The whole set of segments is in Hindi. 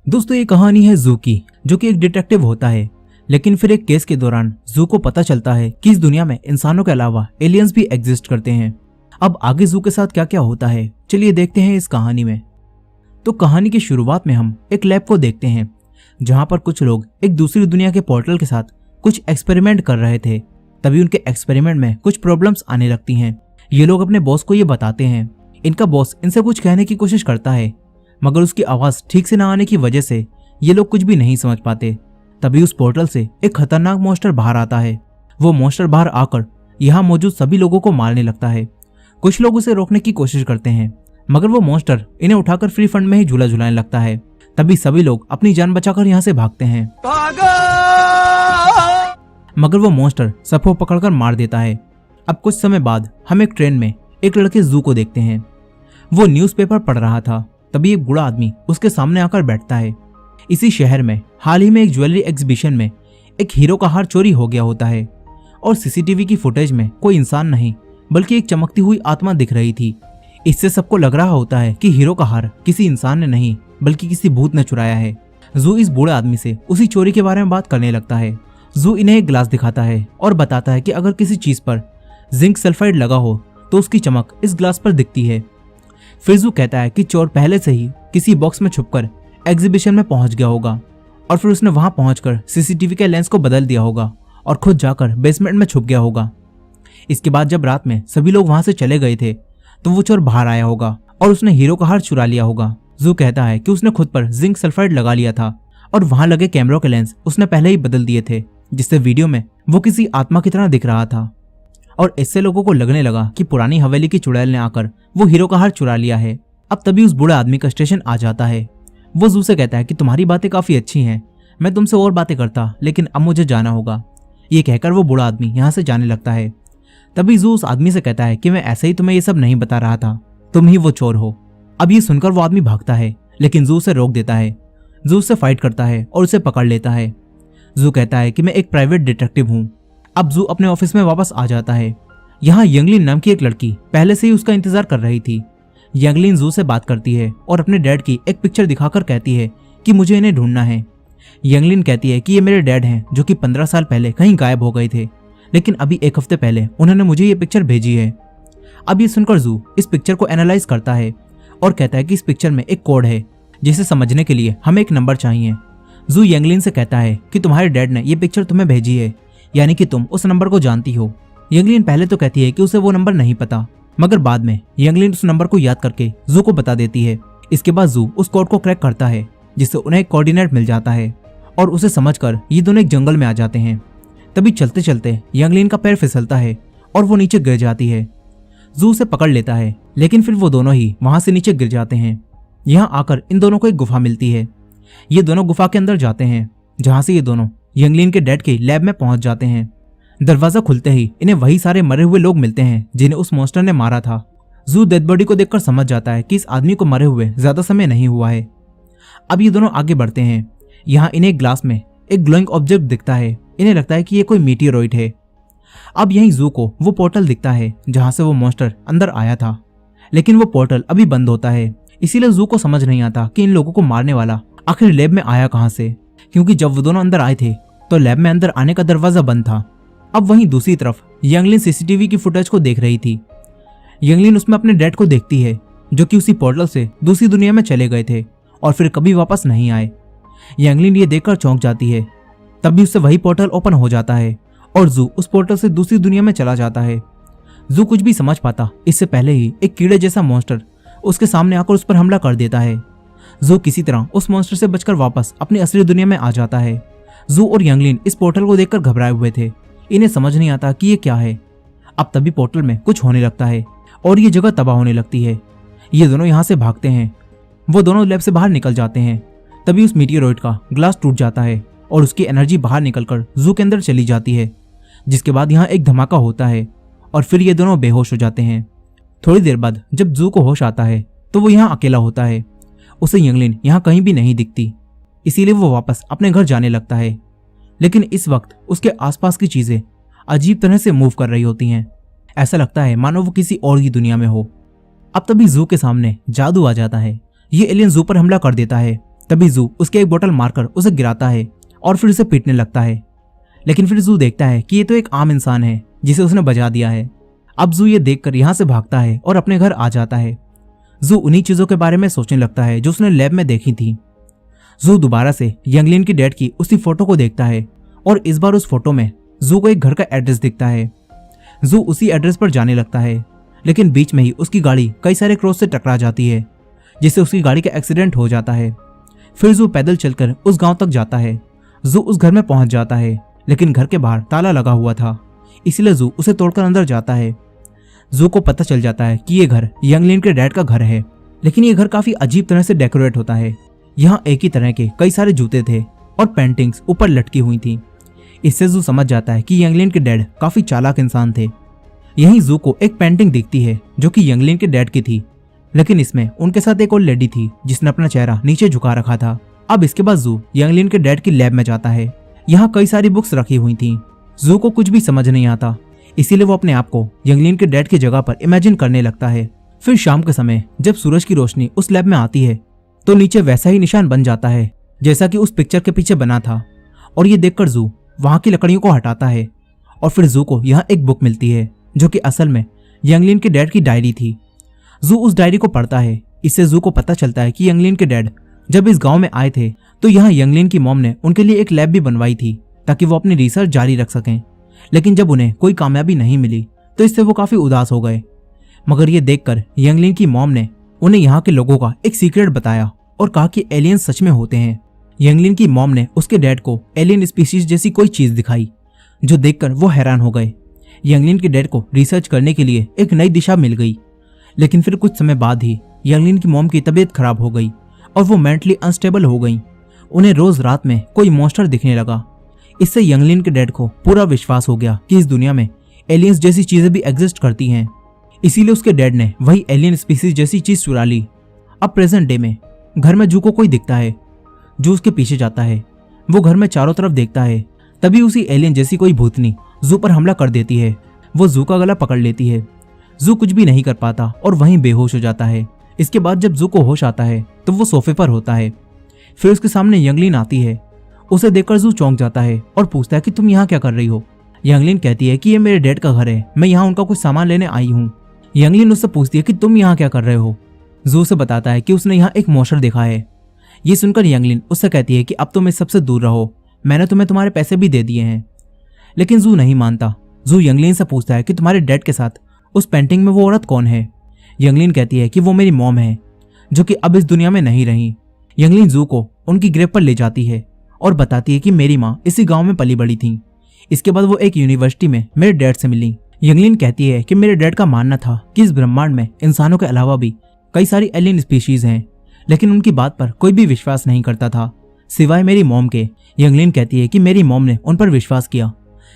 दोस्तों ये कहानी है जू की, जो कि एक डिटेक्टिव होता है। लेकिन फिर एक केस के दौरान जू को पता चलता है कि इस दुनिया में इंसानों के अलावा एलियंस भी एग्जिस्ट करते हैं। अब आगे जू के साथ क्या क्या होता है, चलिए देखते हैं इस कहानी में। तो कहानी की शुरुआत में हम एक लैब को देखते हैं, जहां पर कुछ लोग एक दूसरी दुनिया के पोर्टल के साथ कुछ एक्सपेरिमेंट कर रहे थे। तभी उनके एक्सपेरिमेंट में कुछ प्रॉब्लम्स आने लगती हैं। ये लोग अपने बॉस को ये बताते हैं। इनका बॉस इनसे कुछ कहने की कोशिश करता है, मगर उसकी आवाज ठीक से न आने की वजह से ये लोग कुछ भी नहीं समझ पाते। तभी उस पोर्टल से एक खतरनाक मॉन्स्टर बाहर आता है। वो मॉन्स्टर बाहर आकर यहाँ मौजूद सभी लोगों को मारने लगता है। कुछ लोग उसे रोकने की कोशिश करते हैं, मगर वो मॉन्स्टर इन्हें उठाकर फ्री फंड में ही झूला झुलाने लगता है। तभी सभी लोग अपनी जान बचाकर यहाँ से भागते हैं, मगर वो मॉन्स्टर सबको पकड़कर मार देता है। अब कुछ समय बाद हम एक ट्रेन में एक लड़के जू को देखते हैं। वो न्यूज़पेपर पढ़ रहा था। तभी एक बूढ़ा आदमी उसके सामने आकर बैठता है। इसी शहर में हाल ही में एक ज्वेलरी एग्जीबिशन में एक हीरो का हार चोरी हो गया होता है और सीसीटीवी की फुटेज में कोई इंसान नहीं बल्कि एक चमकती हुई आत्मा दिख रही थी। इससे सबको लग रहा होता है कि हीरो का हार किसी इंसान ने नहीं बल्कि किसी भूत ने चुराया है। जू इस बूढ़े आदमी से उसी चोरी के बारे में बात करने लगता है। जू इन्हें एक ग्लास दिखाता है और बताता है कि अगर किसी चीज पर जिंक सल्फाइड लगा हो तो उसकी चमक इस ग्लास पर दिखती है। फिर जू कहता है कि चोर पहले से ही किसी बॉक्स में छुपकर एग्जीबिशन में पहुंच गया होगा और फिर उसने वहां पहुंचकर सीसीटीवी के लेंस को बदल दिया होगा और खुद जाकर बेसमेंट में छुप गया होगा। इसके बाद जब रात में सभी लोग वहां से चले गए थे तो वो चोर बाहर आया होगा और उसने हीरो का हार चुरा लिया होगा। जू कहता है कि उसने खुद पर जिंक सल्फाइड लगा लिया था और वहां लगे कैमरों के लेंस उसने पहले ही बदल दिए थे, जिससे वीडियो में वो किसी आत्मा की तरह दिख रहा था। और इससे लोगों को लगने लगा कि पुरानी हवेली की चुड़ैल ने आकर वो हीरो का हार चुरा लिया है। अब तभी उस बूढ़े आदमी का स्टेशन आ जाता है। वो जू से कहता है कि तुम्हारी बातें काफी अच्छी हैं, मैं तुमसे और बातें करता, लेकिन अब मुझे जाना होगा। ये कहकर वो बूढ़ा आदमी यहाँ से जाने लगता है। तभी जू उस आदमी से कहता है कि मैं ऐसे ही तुम्हें ये सब नहीं बता रहा था, तुम ही वो चोर हो। अब ये सुनकर वो आदमी भागता है, लेकिन जू उसे रोक देता है। जू उससे फाइट करता है और उसे पकड़ लेता है। जू कहता है कि मैं एक प्राइवेट डिटेक्टिव हूँ। अब जू अपने ऑफिस में वापस आ जाता है। यहाँ यंगलिन नाम की एक लड़की पहले से ही उसका इंतजार कर रही थी। यंगलिन जू से बात करती है और अपने डैड की एक पिक्चर दिखाकर कहती है कि मुझे इन्हें ढूंढना है। यंगलिन कहती है कि ये मेरे डैड हैं, जो कि 15 साल पहले कहीं गायब हो गए थे, लेकिन अभी एक हफ्ते पहले उन्होंने मुझे ये पिक्चर भेजी है। अब ये सुनकर जू इस पिक्चर को एनालाइज करता है और कहता है कि इस पिक्चर में एक कोड है, जिसे समझने के लिए हमें एक नंबर चाहिए। जू यंगलिन से कहता है कि तुम्हारे डैड ने ये पिक्चर तुम्हें भेजी है, यानी कि तुम उस नंबर को जानती हो। यंगलिन पहले तो कहती है कि उसे वो नंबर नहीं पता, मगर बाद में यंगलिन उस नंबर को याद करके जू को बता देती है। इसके बाद जू उस कोड को क्रैक करता है, जिससे उन्हें एक कोऑर्डिनेट मिल जाता है और उसे समझकर ये दोनों एक जंगल में आ जाते हैं। तभी चलते चलते यंगलिन का पैर फिसलता है और वो नीचे गिर जाती है। जू उसे पकड़ लेता है, लेकिन फिर वो दोनों ही वहां से नीचे गिर जाते हैं। यहाँ आकर इन दोनों को एक गुफा मिलती है। ये दोनों गुफा के अंदर जाते हैं, जहां से ये दोनों यंगलिन के डैड के लैब में पहुंच जाते हैं। दरवाजा खुलते ही इन्हें वही सारे मरे हुए लोग मिलते हैं जिन्हें उस मॉन्स्टर ने मारा था। जू डेड बॉडी को देखकर समझ जाता है कि इस आदमी को मरे हुए ज्यादा समय नहीं हुआ है। अब ये दोनों आगे बढ़ते हैं। यहाँ इन्हें ग्लास में एक ग्लोइंग ऑब्जेक्ट दिखता है। इन्हें लगता है कि ये कोई मीटियोराइट है। अब यहीं जू को वो पोर्टल दिखता है जहां से वो मॉन्स्टर अंदर आया था, लेकिन वो पोर्टल अभी बंद होता है। इसीलिए जू को समझ नहीं आता कि इन लोगों को मारने वाला आखिर लैब में आया कहां से, क्योंकि जब वो दोनों अंदर आए थे तो लैब में अंदर आने का दरवाजा बंद था। अब वहीं दूसरी तरफ यंगलिन सीसीटीवी की फुटेज को देख रही थी। यंगलिन उसमें अपने डैड को देखती है, जो कि उसी पोर्टल से दूसरी दुनिया में चले गए थे और फिर कभी वापस नहीं आए। यंगलिन ये देखकर चौंक जाती है। तभी उससे वही पोर्टल ओपन हो जाता है और जू उस पोर्टल से दूसरी दुनिया में चला जाता है। जू कुछ भी समझ पाता इससे पहले ही एक कीड़े जैसा मॉन्स्टर उसके सामने आकर उस पर हमला कर देता है। जू किसी तरह उस मॉन्स्टर से बचकर वापस अपनी असली दुनिया में आ जाता है। जू और यंगलिन इस पोर्टल को देखकर घबराए हुए थे। इन्हें समझ नहीं आता कि ये क्या है। अब तभी पोर्टल में कुछ होने लगता है और ये जगह तबाह होने लगती है। ये दोनों यहाँ से भागते हैं। वो दोनों लैब से बाहर निकल जाते हैं। तभी उस मीटियोराइट का ग्लास टूट जाता है और उसकी एनर्जी बाहर निकलकर जू के अंदर चली जाती है, जिसके बाद यहाँ एक धमाका होता है और फिर ये दोनों बेहोश हो जाते हैं। थोड़ी देर बाद जब जू को होश आता है तो वो यहाँ अकेला होता है। उसे यंगलिन यहाँ कहीं भी नहीं दिखती, इसीलिए वो वापस अपने घर जाने लगता है। लेकिन इस वक्त उसके आसपास की चीजें अजीब तरह से मूव कर रही होती हैं। ऐसा लगता है मानो वो किसी और ही दुनिया में हो। अब तभी जू के सामने जादू आ जाता है। ये एलियन जू पर हमला कर देता है। तभी जू उसके एक बोतल मारकर उसे गिराता है और फिर उसे पीटने लगता है। लेकिन फिर जू देखता है कि ये तो एक आम इंसान है जिसे उसने बचा दिया है। अब जू ये देखकर यहाँ से भागता है और अपने घर आ जाता है। जू उन्हीं चीजों के बारे में सोचने लगता है जो उसने लैब में देखी थी। जू दोबारा से यंगलिन की डेड की उसी फोटो को देखता है और इस बार उस फोटो में जू को एक घर का एड्रेस दिखता है। जू उसी एड्रेस पर जाने लगता है, लेकिन बीच में ही उसकी गाड़ी कई सारे क्रॉस से टकरा जाती है, जिससे उसकी गाड़ी का एक्सीडेंट हो जाता है। फिर जू पैदल चलकर उस गांव तक जाता है। जू उस घर में पहुंच जाता है, लेकिन घर के बाहर ताला लगा हुआ था, इसलिए जू उसे तोड़कर अंदर जाता है। जू को पता चल जाता है कि ये घर यंगलिन के डैड का घर है, लेकिन ये घर काफी अजीब तरह से डेकोरेट होता है। यहाँ एक ही तरह के कई सारे जूते थे और पेंटिंग्स ऊपर लटकी हुई थी। इससे जू समझ जाता है कि यंगलिन के डैड काफी चालाक इंसान थे। यहीं जू को एक पेंटिंग दिखती है जो कि यंगलिन के डैड की थी, लेकिन इसमें उनके साथ एक और लेडी थी जिसने अपना चेहरा नीचे झुका रखा था। अब इसके बाद जू यंगलिन के डैड की लैब में जाता है। यहाँ कई सारी बुक्स रखी हुई थी। जू को कुछ भी समझ नहीं आता, इसीलिए वो अपने आप को यंगलिन के डैड की जगह पर इमेजिन करने लगता है। फिर शाम के समय जब सूरज की रोशनी उस लैब में आती है तो नीचे वैसा ही निशान बन जाता है जैसा कि उस पिक्चर के पीछे बना था, और ये देखकर जू वहां की लकड़ियों को हटाता है और फिर जू को यहाँ एक बुक मिलती है जो कि असल में यंगलिन के डैड की डायरी थी। जू उस डायरी को पढ़ता है। इससे जू को पता चलता है कि यंगलिन के डैड जब इस गांव में आए थे तो यहाँ यंगलिन की मॉम ने उनके लिए एक लैब भी बनवाई थी ताकि वो अपनी रिसर्च जारी रख सकें। लेकिन जब उन्हें कोई कामयाबी नहीं मिली तो इससे वो काफी उदास हो गए। मगर ये देखकर यंगलिन की मॉम ने उन्हें यहाँ के लोगों का एक सीक्रेट बताया और कहा कि एलियंस सच में होते हैं। यंगलिन की मॉम ने उसके डैड को एलियन स्पीशीज जैसी कोई चीज दिखाई, जो देखकर वो हैरान हो गए। यंगलिन के डैड को रिसर्च करने के लिए एक नई दिशा मिल गई, लेकिन फिर कुछ समय बाद ही यंगलिन की मॉम की तबीयत खराब हो गई और वो मेंटली अनस्टेबल हो गई। उन्हें रोज रात में कोई मॉन्स्टर दिखने लगा। इससे यंगलिन के डैड को पूरा विश्वास हो गया कि इस दुनिया में एलियंस जैसी चीजें भी एग्जिस्ट करती हैं। इसीलिए उसके डैड ने वही एलियन स्पीसीज जैसी चीज चुरा ली। अब प्रेजेंट डे में घर में जू को कोई दिखता है। जू उसके पीछे जाता है। वो घर में चारों तरफ देखता है। तभी उसी एलियन जैसी कोई भूतनी जू पर हमला कर देती है। वो जू का गला पकड़ लेती है। जू कुछ भी नहीं कर पाता और वहीं बेहोश हो जाता है। इसके बाद जब जू को होश आता है तो वो सोफे पर होता है। फिर उसके सामने यंगलिन आती है। उसे देखकर जू चौंक जाता है और पूछता है कि तुम यहाँ क्या कर रही हो। यंगलिन कहती है कि ये मेरे डैड का घर है, मैं यहाँ उनका कुछ सामान लेने आई हूँ। यंगलिन उससे पूछती है कि तुम यहाँ क्या कर रहे हो। जू से बताता है कि उसने यहाँ एक मॉन्स्टर देखा है। ये सुनकर यंगलिन उससे कहती है कि अब तुम इस सबसे दूर रहो, मैंने तुम्हें तुम्हारे पैसे भी दे दिए हैं। लेकिन जू नहीं मानता। जू यंगलिन से पूछता है कि तुम्हारे डैड के साथ उस पेंटिंग में वो औरत कौन है। यंगलिन कहती है कि वो मेरी मॉम है, जो कि अब इस दुनिया में नहीं रही। यंगलिन जू को उनकी ग्रेव पर ले जाती है और बताती है कि मेरी माँ इसी गांव में पली बड़ी थी। इसके बाद वो एक यूनिवर्सिटी में मेरे डैड से मिली। यंगलिन कहती है कि मेरे डैड का मानना था कि इस ब्रह्मांड में इंसानों के अलावा भी कई सारी एलियन स्पीशीज हैं, लेकिन उनकी बात पर कोई भी विश्वास नहीं करता था सिवाय मेरी मॉम के। यंगलिन कहती है कि मेरी मॉम ने उन पर विश्वास किया,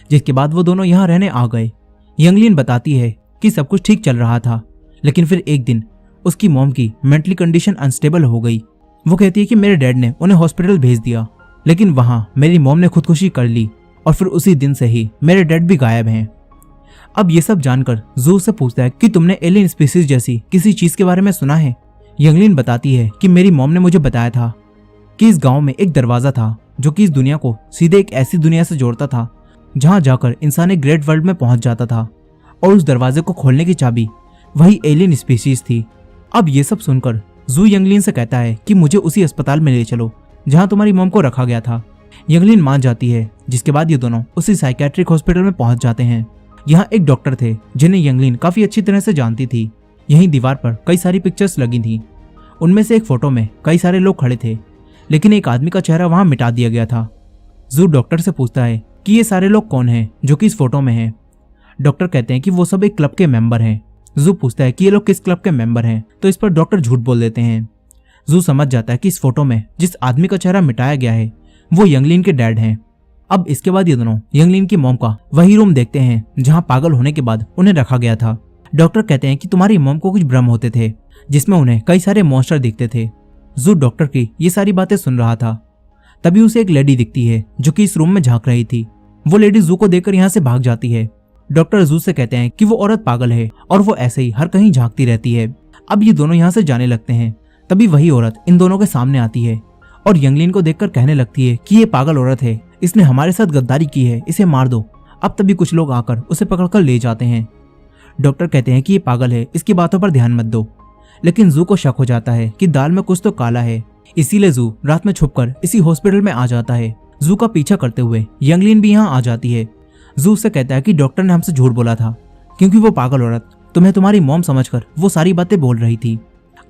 जिसके बाद वो दोनों यहाँ रहने आ गए। यंगलिन बताती है कि सब कुछ ठीक चल रहा था, लेकिन फिर एक दिन उसकी मॉम की मेंटली कंडीशन अनस्टेबल हो गई। वो कहती है कि मेरे डैड ने उन्हें हॉस्पिटल भेज दिया, लेकिन वहां मेरी मॉम ने खुदकुशी कर ली और फिर उसी दिन से ही मेरे डैड भी गायब हैं। अब ये सब जानकर जू से पूछता है कि तुमने एलियन स्पीसीज जैसी किसी चीज के बारे में सुना है। यंगलिन बताती है कि मेरी मॉम ने मुझे बताया था कि इस गांव में एक दरवाजा था जो कि इस दुनिया को सीधे एक ऐसी दुनिया से जोड़ता था जहां जाकर इंसान एक ग्रेट वर्ल्ड में पहुंच जाता था, और उस दरवाजे को खोलने की चाबी वही एलियन स्पीसीज थी। अब ये सब सुनकर जू यंगलिन से कहता है कि मुझे उसी अस्पताल में ले चलो जहां तुम्हारी मॉम को रखा गया था। यंगलिन मान जाती है, जिसके बाद ये दोनों उसी साइकेट्रिक हॉस्पिटल में पहुंच जाते हैं। यहाँ एक डॉक्टर थे जिन्हें यंगलिन काफी अच्छी तरह से जानती थी। यहीं दीवार पर कई सारी पिक्चर्स लगी थी। उनमें से एक फोटो में कई सारे लोग खड़े थे, लेकिन एक आदमी का चेहरा वहां मिटा दिया गया था। जू डॉक्टर से पूछता है कि ये सारे लोग कौन हैं जो कि इस फोटो में हैं। डॉक्टर कहते हैं कि वो सब एक क्लब के मेंबर हैं। जू पूछता है कि ये लोग किस क्लब के मेंबर हैं, तो इस पर डॉक्टर झूठ बोल देते हैं। जू समझ जाता है कि इस फोटो में जिस आदमी का चेहरा मिटाया गया है वो यंगलिन के डैड हैं। अब इसके बाद ये दोनों यंगलिन की मॉम का वही रूम देखते हैं जहां पागल होने के बाद उन्हें रखा गया था। डॉक्टर कहते हैं कि तुम्हारी मॉम को कुछ भ्रम होते थे जिसमें उन्हें कई सारे मॉन्स्टर दिखते थे। जू डॉक्टर की ये सारी बातें सुन रहा था। तभी उसे एक लेडी दिखती है जो कि इस रूम में झांक रही थी। वो लेडी जू को देखकर यहाँ से भाग जाती है। डॉक्टर जू से कहते हैं कि वो औरत पागल है और वो ऐसे ही हर कहीं झांकती रहती है। अब ये दोनों यहाँ से जाने लगते हैं। तभी वही औरत इन दोनों के सामने आती है और यंगलिन को देखकर कहने लगती है कि ये पागल औरत है, इसने हमारे साथ गद्दारी की है, इसे मार दो। अब तभी कुछ लोग आकर उसे पकड़कर ले जाते हैं। डॉक्टर कहते हैं कि ये पागल है, इसकी बातों पर ध्यान मत दो। लेकिन जू को शक हो जाता है कि दाल में कुछ तो काला है, इसीलिए जू रात में छुपकर इसी हॉस्पिटल में आ जाता है। जू का पीछा करते हुए यंगलिन भी यहाँ आ जाती है। जू से कहता है कि डॉक्टर ने हमसे झूठ बोला था, क्योंकि वो पागल औरत तुम्हें तुम्हारी मॉम समझकर वो सारी बातें बोल रही थी।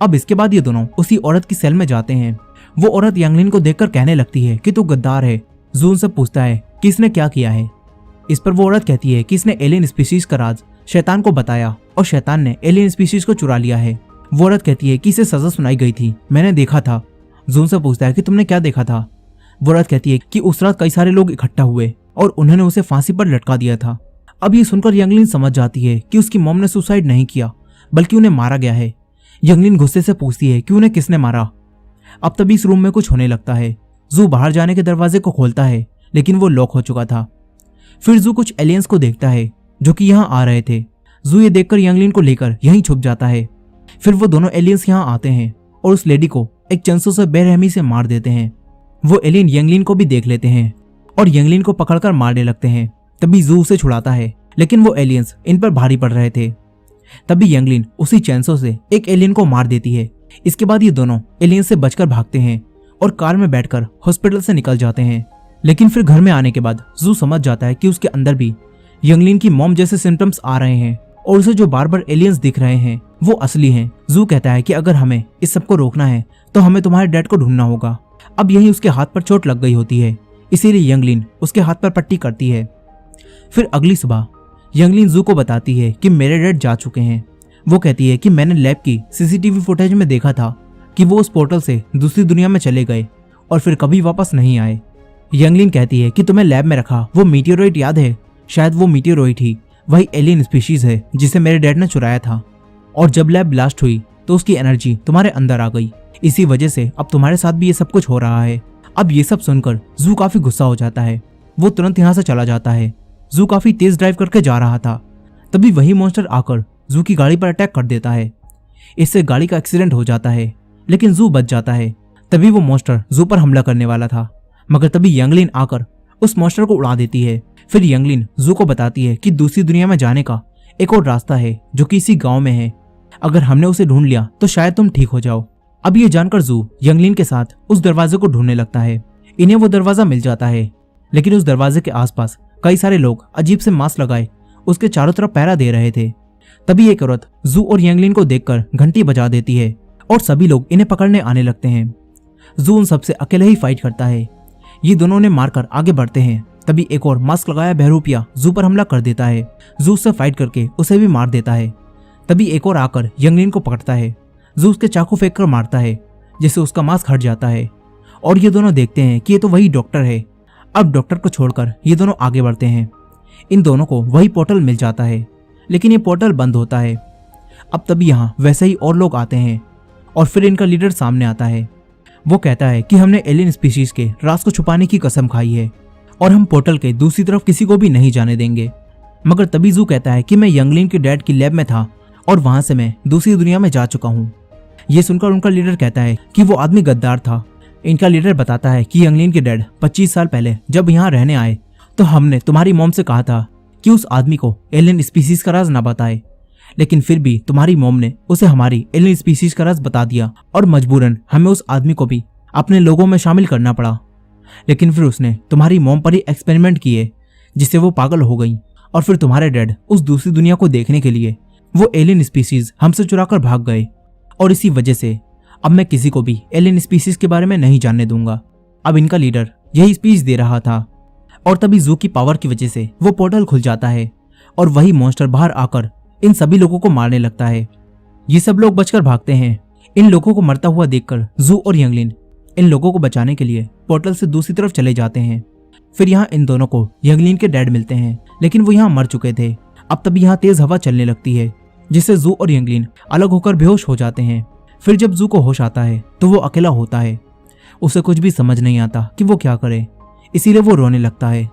अब इसके बाद ये दोनों उसी औरत की सेल में जाते हैं। वो औरत यंगलिन को देखकर कहने लगती है कि तू गद्दार है। जू उनसे पूछता है कि इसने क्या किया है। इस पर वो औरत कहती है कि इसने एलियन स्पीशीज का राज शैतान को बताया और शैतान ने एलियन स्पीशीज को चुरा लिया है। वो औरत कहती है कि इसे सजा सुनाई गई थी, मैंने देखा था। जून से पूछता है कि तुमने क्या देखा था। वो औरत कहती है कि उस रात कई सारे लोग इकट्ठा हुए और उन्होंने उसे फांसी पर लटका दिया था। अब ये सुनकर यंगलिन समझ जाती है कि उसकी मॉम ने सुसाइड नहीं किया, बल्कि उन्हें मारा गया है। यंगलिन गुस्से से पूछती है कि उन्हें किसने मारा। अब तभी इस रूम में कुछ होने लगता है। जू बाहर जाने के दरवाजे को खोलता है, लेकिन वो लॉक हो चुका था। फिर जू कुछ एलियंस को देखता है जो कि यहाँ आ रहे थे। जू ये देखकर यंगलिन को लेकर यहीं छुप जाता है। फिर वो दोनों एलियंस यहाँ आते हैं और उस लेडी को एक चंसू से बेरहमी से मार देते हैं। वो एलियन यंगलिन को भी देख लेते हैं और यंगलिन को पकड़कर मारने लगते हैं। तभी जू उसे छुड़ाता है, लेकिन वो एलियंस इन पर भारी पड़ रहे थे। तभी यंगलिन उसी चैंसो से एक एलियन को मार देती है। इसके बाद ये दोनों एलियन से बचकर भागते हैं और कार में बैठकर हॉस्पिटल से निकल जाते हैं। लेकिन फिर घर में आने के बाद जू समझ जाता है कि उसके अंदर भी यंगलिन की मॉम जैसे सिम्टम्स आ रहे हैं और उसे जो बार बार एलियंस दिख रहे हैं वो असली हैं। जू कहता है कि अगर हमें इस सब को रोकना है तो हमें तुम्हारे डैड को ढूंढना होगा। अब यही उसके हाथ पर चोट लग गई होती है, इसीलिए यंगलिन उसके हाथ पर पट्टी करती है। फिर अगली सुबह यंगलिन जू को बताती है कि मेरे डैड जा चुके हैं। वो कहती है कि मैंने लैब की सीसीटीवी फुटेज में देखा था कि वो उस पोर्टल से दूसरी दुनिया में चले गए और फिर कभी वापस नहीं आए। यंगलिन कहती है कि तुम्हें लैब में रखा वो मीटियोराइट याद है, शायद वो मीटियोराइट ही वही एलियन स्पीशीज है जिसे मेरे डैड ने चुराया था, और जब लैब ब्लास्ट हुई तो उसकी एनर्जी तुम्हारे अंदर आ गई, इसी वजह से अब तुम्हारे साथ भी ये सब कुछ हो रहा है। अब ये सब सुनकर जू काफी गुस्सा हो जाता है। वो तुरंत यहाँ से चला जाता है। जू काफी तेज ड्राइव करके जा रहा था, तभी वही मॉन्स्टर आकर जू की गाड़ी पर अटैक कर देता है। इससे गाड़ी का एक्सीडेंट हो जाता है, लेकिन जू बच जाता है। तभी वो मॉन्स्टर जू पर हमला करने वाला था, मगर तभी यंगलिन आकर उस मॉन्स्टर को उड़ा देती है। फिर यंगलिन जू को बताती है कि दूसरी दुनिया में जाने का एक और रास्ता है जो कि इसी गांव में है, अगर हमने उसे ढूंढ लिया तो शायद तुम ठीक हो जाओ। अब ये जानकर जू यंगलिन के साथ उस दरवाजे को ढूंढने लगता है। इन्हें वो दरवाजा मिल जाता है, लेकिन उस दरवाजे के आसपास कई सारे लोग अजीब से मास्क लगाए उसके चारों तरफ पहरा दे रहे थे। तभी एक औरत जू और यंगलिन को देखकर घंटी बजा देती है और सभी लोग इन्हें पकड़ने आने लगते हैं। जू उन सबसे अकेले ही फाइट करता है। ये दोनों ने मारकर आगे बढ़ते हैं। तभी एक और मास्क लगाया बहरूपिया जू पर हमला कर देता है। जू उससे फाइट करके उसे भी मार देता है। तभी एक और आकर यंगलिन को पकड़ता है। जू उसके चाकू फेंक कर मारता है, जिससे उसका मास्क हट जाता है और ये दोनों देखते हैं कि ये तो वही डॉक्टर है। अब डॉक्टर को छोड़कर ये दोनों आगे बढ़ते हैं। इन दोनों को वही पोर्टल मिल जाता है, लेकिन ये पोर्टल बंद होता है। अब तभी यहाँ वैसे ही और लोग आते हैं और फिर इनका लीडर सामने आता है। वो कहता है कि हमने एलियन स्पीशीज के राज को छुपाने की कसम खाई है और हम पोर्टल के दूसरी तरफ किसी को भी नहीं जाने देंगे। मगर तभी जू कहता है कि मैं यंगलिन के डैड की लैब में था और वहां से मैं दूसरी दुनिया में जा चुका हूँ। ये सुनकर उनका लीडर कहता है कि वो आदमी गद्दार था। इनका लीडर बताता है कि यंगलिन के डैड 25 साल पहले जब यहाँ रहने आए तो हमने तुम्हारी मॉम से कहा था कि उस आदमी को एलियन स्पीशीज का राज ना बताए, लेकिन फिर भी तुम्हारी मॉम ने उसे हमारी एलियन स्पीशीज का राज बता दिया और मजबूरन हमें उस आदमी को भी अपने लोगों में शामिल करना पड़ा। लेकिन फिर उसने तुम्हारी मॉम पर ही एक्सपेरिमेंट किए, जिससे वो पागल हो गई और फिर तुम्हारे डैड उस दूसरी दुनिया को देखने के लिए वो एलियन स्पीशीज हमसे चुराकर भाग गए और इसी वजह से अब मैं किसी को भी एलियन स्पीशीज के बारे में नहीं जानने दूंगा। अब इनका लीडर यही स्पीच दे रहा था और तभी जू की पावर की वजह से वो पोर्टल खुल जाता है और वही मॉन्स्टर बाहर आकर इन सभी लोगों को मारने लगता है। ये सब लोग बचकर भागते हैं। इन लोगों को मरता हुआ देखकर जू और यंगलिन इन लोगों को बचाने के लिए पोर्टल से दूसरी तरफ चले जाते हैं। फिर यहाँ इन दोनों को यंगलिन के डैड मिलते हैं, लेकिन वो यहाँ मर चुके थे। अब तभी यहाँ तेज हवा चलने लगती है, जिससे जू और यंगलिन अलग होकर बेहोश हो जाते हैं। फिर जब जू को होश आता है तो वो अकेला होता है। उसे कुछ भी समझ नहीं आता कि वो क्या करे, इसीलिए वो रोने लगता है।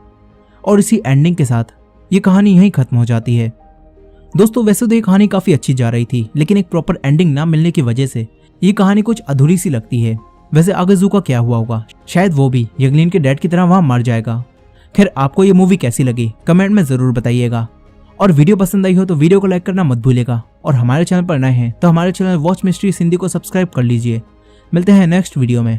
और इसी एंडिंग के साथ ये कहानी यहीं खत्म हो जाती है। दोस्तों, वैसे तो ये कहानी काफी अच्छी जा रही थी, लेकिन एक प्रॉपर एंडिंग ना मिलने की वजह से ये कहानी कुछ अधूरी सी लगती है। वैसे आगे जू का क्या हुआ होगा, शायद वो भी यंगलिन के डैड की तरह वहां मर जाएगा। खैर, आपको ये मूवी कैसी लगी कमेंट में जरूर बताइएगा, और वीडियो पसंद आई हो तो वीडियो को लाइक करना मत भूलिएगा, और हमारे चैनल पर नए हैं तो हमारे चैनल वॉच मिस्ट्री हिंदी को सब्सक्राइब कर लीजिए। मिलते हैं नेक्स्ट वीडियो में।